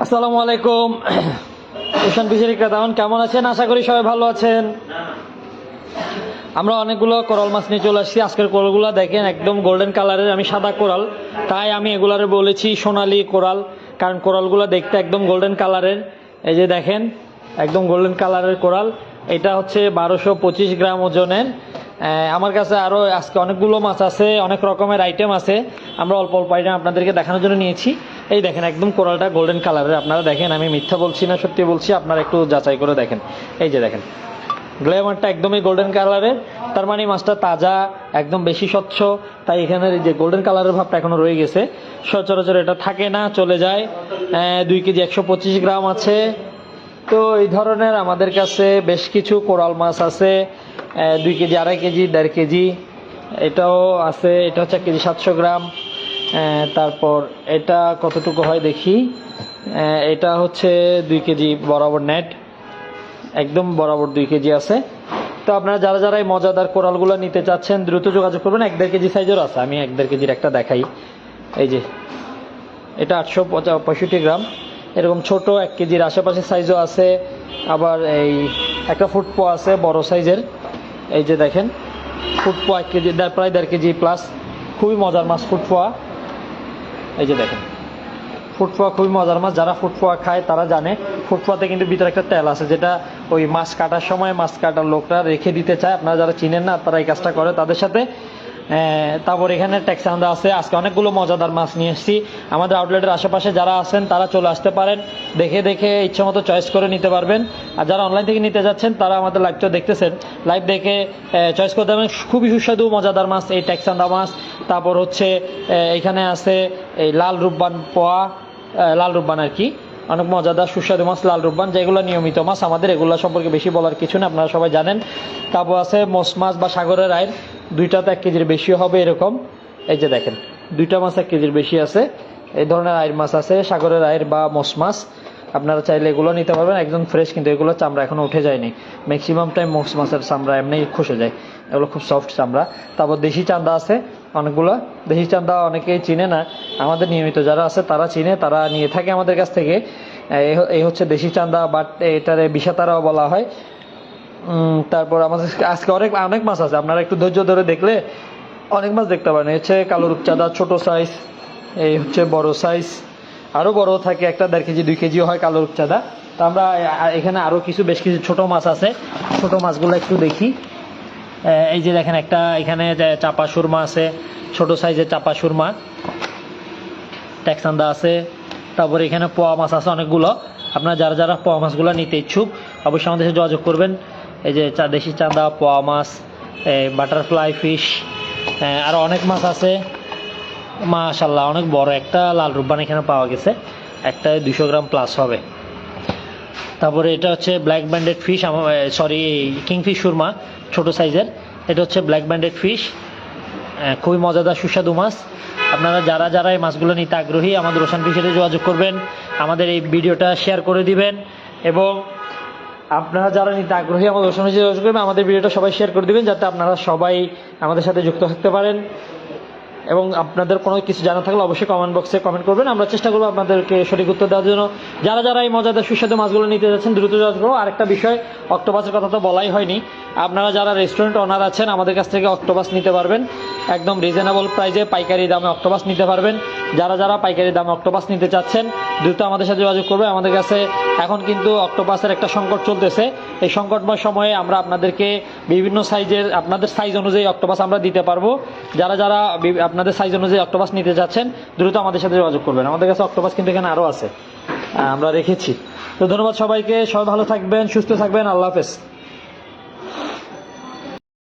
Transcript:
আসসালামু আলাইকুম। Ocean fishery ক্রেতাগণ কেমন আছেন? আশা করি সবাই ভালো আছেন। আমরা অনেকগুলো কোরাল মাছ নিয়ে চলে আসছি। আজকের কোরালগুলো দেখেন একদম গোল্ডেন কালারের। আমি সাদা কোরাল, তাই আমি এগুলারে বলেছি সোনালি কোরাল, কারণ কোরালগুলো দেখতে একদম গোল্ডেন কালারের। এই যে দেখেন একদম গোল্ডেন কালারের কোরাল। এটা হচ্ছে 1225 গ্রাম ওজনের। আমার কাছে আরও আজকে অনেকগুলো মাছ আছে, অনেক রকমের আইটেম আছে। আমরা অল্প অল্প আইটেম আপনাদেরকে দেখানোর জন্য নিয়েছি। এই দেখেন একদম কোরালটা গোল্ডেন কালারের। আপনারা দেখেন, আমি মিথ্যা বলছি না, সত্যি বলছি। আপনারা একটু যাচাই করে দেখেন। এই যে দেখেন গ্লেমারটা একদমই গোল্ডেন কালারের, তার মানে মাছটা তাজা, একদম বেশি স্বচ্ছ। তাই এখানের যে গোল্ডেন কালারের ভাবটা এখনো রয়ে গেছে। সচরাচর এটা থাকে না, চলে যায়। 2 কেজি 125 গ্রাম আছে। তো এই ধরনের আমাদের কাছে বেশ কিছু কোরাল মাছ আছে। 2 কেজি, 2.5 কেজি, 1.5 কেজি এটাও আছে। এটা হচ্ছে 1 কেজি 700 গ্রাম। তারপর এটা কতটুকু হয় দেখি। এটা হচ্ছে 2 কেজি বরাবর নেট, একদম বরাবর 2 কেজি আছে। তো আপনারা যারা যারা এই মজাদার কোরালগুলো নিতে চাচ্ছেন দ্রুত যোগাযোগ করবেন। 1.5 কেজি সাইজের আছে, আমি 1.5 কেজির একটা দেখাই। এই যে এটা 865 গ্রাম। এরকম ছোট 1 কেজির আশেপাশে সাইজও আছে। আবার এই একটা ফুটপো আছে বড় সাইজের। এই যে দেখেন ফুটপো 1 কেজি, প্রায় 1.5 কেজি প্লাস। খুবই মজার মাছ ফুটপোয়া। এই যে দেখেন ফুটপোয়া খুবই মজার মাছ। যারা ফুটপোয়া খায় তারা জানে ফুটপোয়াতে কিন্তু ভিতরে একটা তেল আছে, যেটা ওই মাছ কাটার সময় মাছ কাটার লোকরা রেখে দিতে চায়। আপনারা যারা চিনেন না তারা এই কাজটা করে তাদের সাথে। তারপর এখানে ট্যাক্সান্দা আছে। আজকে অনেকগুলো মজাদার মাছ নিয়ে এসেছি। আমাদের আউটলেটের আশেপাশে যারা আছেন তারা চলে আসতে পারেন, দেখে দেখে ইচ্ছে মতো চয়েস করে নিতে পারবেন। আর যারা অনলাইন থেকে নিতে যাচ্ছেন তারা আমাদের লাইভটা দেখতেছেন, লাইভ দেখে চয়েস করতে পারবেন। খুবই সুস্বাদু মজাদার মাছ এই ট্যাক্সান্দা মাছ। তারপর হচ্ছে এখানে আছে এই লাল রূপবান পোয়া, লাল রূপবান আর কি, অনেক মজাদার সুস্বাদু মাছ লাল রূপবান, যেগুলো নিয়মিত মাছ আমাদের। এগুলো সম্পর্কে বেশি বলার কিছু না, আপনারা সবাই জানেন। তারপর আছে মোস মাছ বা সাগরের আয়ের, দুইটা তো 1 কেজির বেশি হবে এরকম। এই যে দেখেন দুইটা মাছ 1 কেজির বেশি আছে। এই ধরনের আয়ের মাছ আছে, সাগরের আয়ের বা মোস মাছ। আপনারা চাইলে এগুলো নিতে পারবেন, একদম ফ্রেশ। কিন্তু এগুলো চামড়া এখনো উঠে যায়নি। ম্যাক্সিমাম টাইম মোস মাছের চামড়া এমনি খসে যায়, এগুলো খুব সফট চামড়া। তারপর দেশি চান্দা আছে অনেকগুলো। দেশি চান্দা অনেকেই চিনে না, আমাদের নিয়মিত যারা আছে তারা চিনে, তারা নিয়ে থাকে আমাদের কাছ থেকে। এই হচ্ছে দেশি চান্দা, বাট এটারে বিষাতারাও বলা হয়। তারপর আমাদের আজকে অনেক মাছ আছে, আপনারা একটু ধৈর্য ধরে দেখলে অনেক মাছ দেখতে পারেন। হচ্ছে কালো রূপচাঁদা ছোট সাইজ, এই হচ্ছে বড় সাইজ, আরও বড় থাকে, একটা 1.5 কেজি 2 কেজিও হয় কালো রূপচাঁদা। তো আমরা এখানে আরও বেশ কিছু ছোট মাছ আছে, ছোট মাছগুলো একটু দেখি। এই যে দেখেন একটা এখানে চাপা সুরমা আছে, ছোট সাইজের চাপা সুরমা। ট্যাক্সান্দা আছে। তারপর এখানে পোয়া মাছ আছে অনেকগুলো। আপনারা যারা যারা পোয়া মাছগুলো নিতে ইচ্ছুক অবশ্যই আমাদের সাথে যোগাযোগ করবেন। এই যে দেশি চাঁদা, পোয়া মাছ, বাটারফ্লাই ফিশ, আরও অনেক মাছ আছে। মাশাআল্লাহ অনেক বড় একটা লাল রূপবান এখানে পাওয়া গেছে, একটা 200 গ্রাম প্লাস হবে। তারপরে এটা হচ্ছে black branded fish, sorry kingfish Surma ছোট সাইজের। এটা হচ্ছে ব্ল্যাক ব্যান্ডেড ফিশ, খুবই মজাদার সুস্বাদু মাছ। আপনারা যারা যারা এই মাছগুলো নিতে আগ্রহী আমাদের ওশান ফিশারিতে যোগাযোগ করবেন, আমাদের এই ভিডিওটা শেয়ার করে দিবেন। এবং আপনারা যারা নিতে আগ্রহী আমাদের ওশান ফিশারিতে যোগাযোগ করবেন, আমাদের ভিডিওটা সবাই শেয়ার করে দিবেন, যাতে আপনারা সবাই আমাদের সাথে যুক্ত থাকতে পারেন। এবং আপনাদের কোনো কিছু জানা থাকলে অবশ্যই কমেন্ট বক্সে কমেন্ট করবেন, আমরা চেষ্টা করবো আপনাদেরকে সঠিক উত্তর দেওয়ার জন্য। যারা যারা এই মজাদার সুস্বাদু মাছগুলো নিতে যাচ্ছেন দ্রুত যোগাযোগ করবো। আরেকটা বিষয়, অক্টোপাসের কথা তো বলাই হয়নি। আপনারা যারা রেস্টুরেন্ট ওনার আছেন আমাদের কাছ থেকে অক্টোপাস নিতে পারবেন, একদম রিজনেবল প্রাইসে পাইকারি দামে অক্টোপাস নিতে পারবেন। যারা যারা পাইকারি দামে অক্টোপাস নিতে চাচ্ছেন দ্রুত আমাদের সাথে যোগাযোগ করবে। আমাদের কাছে এখন কিন্তু অক্টোপাসের একটা সংকট চলতেছে। এই সংকটময় সময়ে আমরা আপনাদেরকে বিভিন্ন সাইজের, আপনাদের সাইজ অনুযায়ী অক্টোপাস আমরা দিতে পারবো। যারা যারা আপনাদের সাইজ অনুযায়ী অক্টোপাস নিতে যাচ্ছেন দ্রুত আমাদের সাথে যোগাযোগ করবেন। আমাদের কাছে অক্টোপাস কিন্তু এখানে আরও আছে, আমরা রেখেছি। তো ধন্যবাদ সবাইকে, সবাই ভালো থাকবেন, সুস্থ থাকবেন, আল্লাহ হাফেজ।